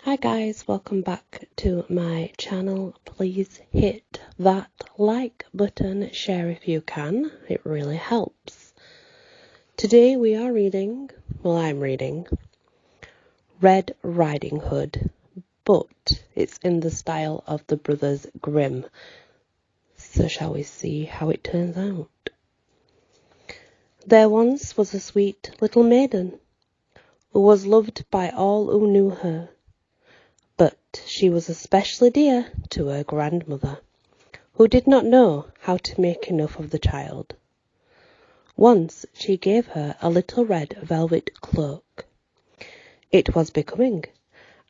Hi guys, welcome back to my channel. Please hit that like button, share if you can, it really helps. Today we are reading, I'm reading Red Riding Hood, but it's in the style of the brothers Grimm. So shall we see how it turns out? There once was a sweet little maiden who was loved by all who knew her. But she was especially dear to her grandmother, who did not know how to make enough of the child. Once she gave her a little red velvet cloak. It was becoming,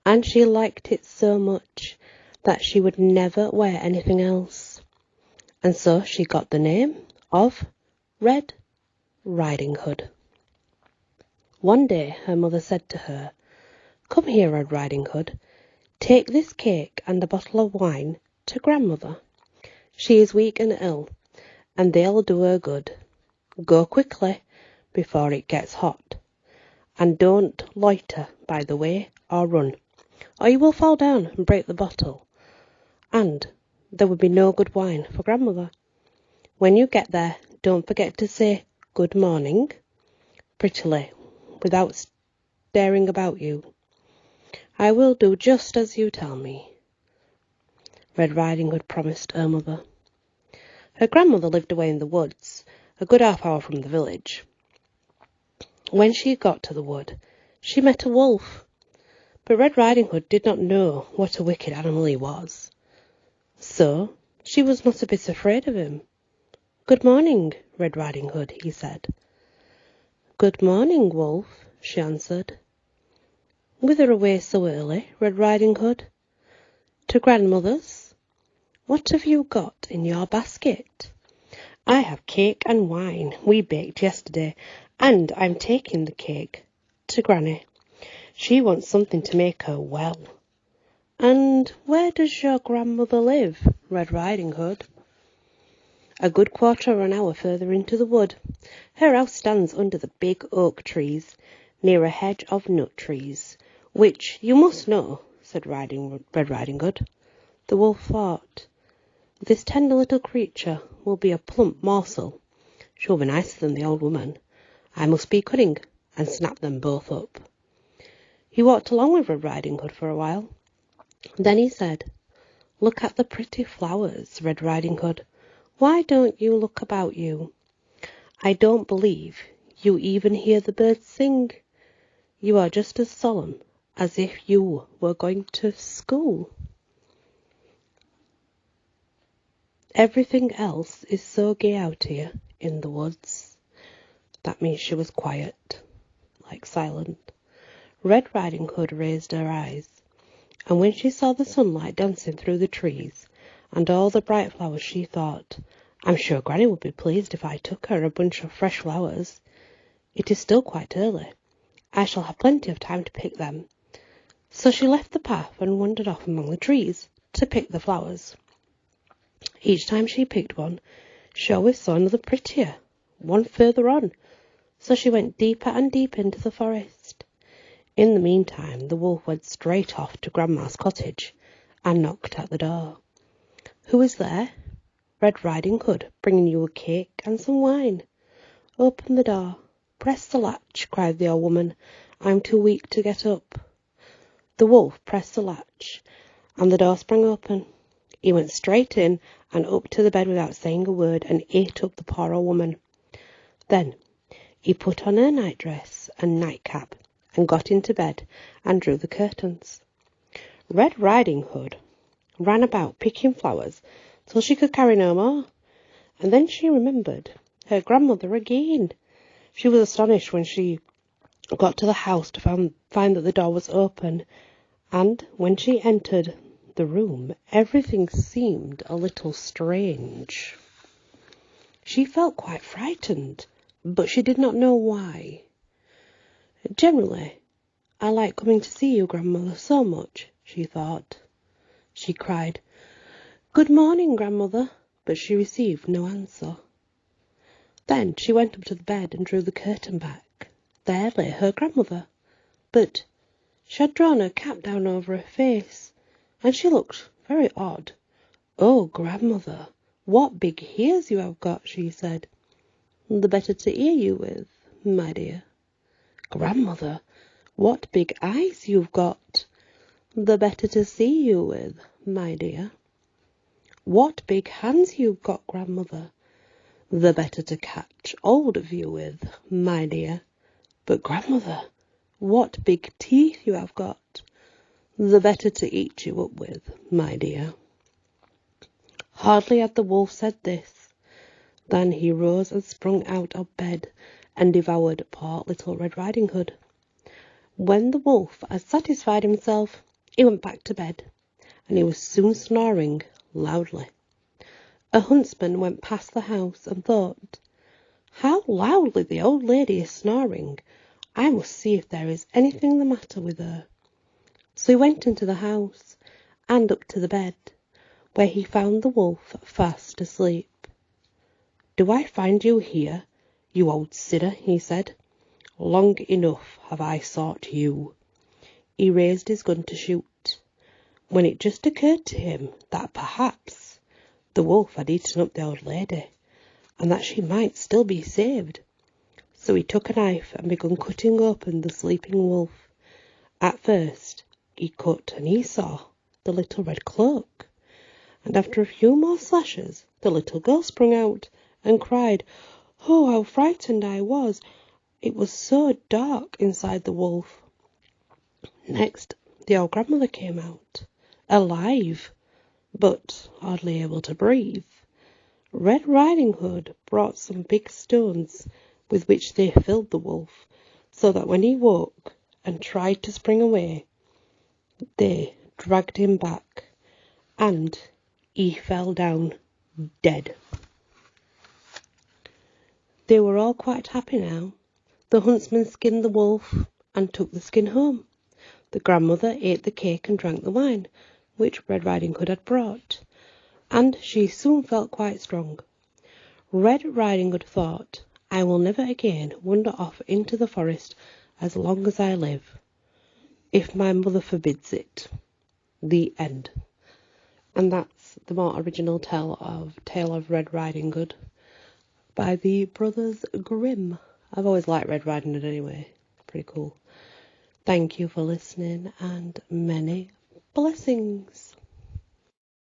and she liked it so much that she would never wear anything else. And so she got the name of Red Riding Hood. One day her mother said to her, "Come here, Red Riding Hood. Take this cake and a bottle of wine to grandmother. She is weak and ill, and they'll do her good. Go quickly before it gets hot, and don't loiter by the way or run, or you will fall down and break the bottle, and there will be no good wine for grandmother. When you get there, don't forget to say good morning prettily without staring about you. I will do just as you tell me." Red Riding Hood promised her mother. Her grandmother lived away in the woods, a good half-hour from the village. When she got to the wood, she met a wolf, but Red Riding Hood did not know what a wicked animal he was, so she was not a bit afraid of him. "Good morning, Red Riding Hood," he said. "Good morning, wolf," she answered. "Whither away so early, Red Riding Hood?" "To grandmother's." "What have you got in your basket?" "I have cake and wine we baked yesterday, and I'm taking the cake to Granny. She wants something to make her well." "And where does your grandmother live, Red Riding Hood?" "A good quarter of an hour further into the wood. Her house stands under the big oak trees, near a hedge of nut trees, which you must know," said Red Riding Hood. The wolf thought, "This tender little creature will be a plump morsel. She will be nicer than the old woman. I must be cunning and snap them both up." He walked along with Red Riding Hood for a while. Then he said, "Look at the pretty flowers, Red Riding Hood. Why don't you look about you? I don't believe you even hear the birds sing. You are just as solemn as if you were going to school. Everything else is so gay out here in the woods." That means she was quiet, like silent. Red Riding Hood raised her eyes, and when she saw the sunlight dancing through the trees and all the bright flowers, she thought, "I'm sure Granny would be pleased if I took her a bunch of fresh flowers. It is still quite early. I shall have plenty of time to pick them." So she left the path and wandered off among the trees to pick the flowers. Each time she picked one, she always saw another prettier, one further on, so she went deeper and deeper into the forest. In the meantime, the wolf went straight off to Grandma's cottage and knocked at the door. "Who is there?" "Red Riding Hood, bringing you a cake and some wine." "Open the door. Press the latch," cried the old woman. "I'm too weak to get up." The wolf pressed the latch, and the door sprang open. He went straight in and up to the bed without saying a word, and ate up the poor old woman. Then he put on her nightdress and nightcap and got into bed and drew the curtains. Red Riding Hood ran about picking flowers till she could carry no more, and then she remembered her grandmother again. She was astonished when she got to the house to find that the door was open, and when she entered the room, everything seemed a little strange. She felt quite frightened, but she did not know why. "Generally, I like coming to see you, grandmother, so much," she thought. She cried, "Good morning, grandmother," but she received no answer. Then she went up to the bed and drew the curtain back. There lay her grandmother, but She had drawn her cap down over her face, and she looked very odd. "Oh, grandmother, what big ears you have got," she said. "The better to hear you with, my dear." "Grandmother, what big eyes you've got." "The better to see you with, my dear." "What big hands you've got, grandmother." "The better to catch hold of you with, my dear." "But, grandmother, what big teeth you have got." "The better to eat you up with, my dear." Hardly had the wolf said this, than he rose and sprung out of bed and devoured poor little Red Riding Hood. When the wolf had satisfied himself, he went back to bed, and he was soon snoring loudly. A huntsman went past the house and thought, "How loudly the old lady is snoring! I must see if there is anything the matter with her." So he went into the house and up to the bed, where he found the wolf fast asleep. "Do I find you here, you old sinner?" he said. "Long enough have I sought you." He raised his gun to shoot, when it just occurred to him that perhaps the wolf had eaten up the old lady, and that she might still be saved. So he took a knife and began cutting open the sleeping wolf. At first he cut and he saw the little red cloak, and after a few more slashes the little girl sprung out and cried, "Oh, how frightened I was! It was so dark inside the wolf." Next the old grandmother came out, alive, but hardly able to breathe. Red Riding Hood brought some big stones with which they filled the wolf, so that when he woke and tried to spring away, they dragged him back, and he fell down dead. They were all quite happy now. The huntsman skinned the wolf and took the skin home. The grandmother ate the cake and drank the wine, which Red Riding Hood had brought, and she soon felt quite strong. Red Riding Hood thought, "I will never again wander off into the forest as long as I live, if my mother forbids it." The end. And that's the more original Tale of Red Riding Hood by the brothers Grimm. I've always liked Red Riding Hood anyway. Pretty cool. Thank you for listening, and many blessings.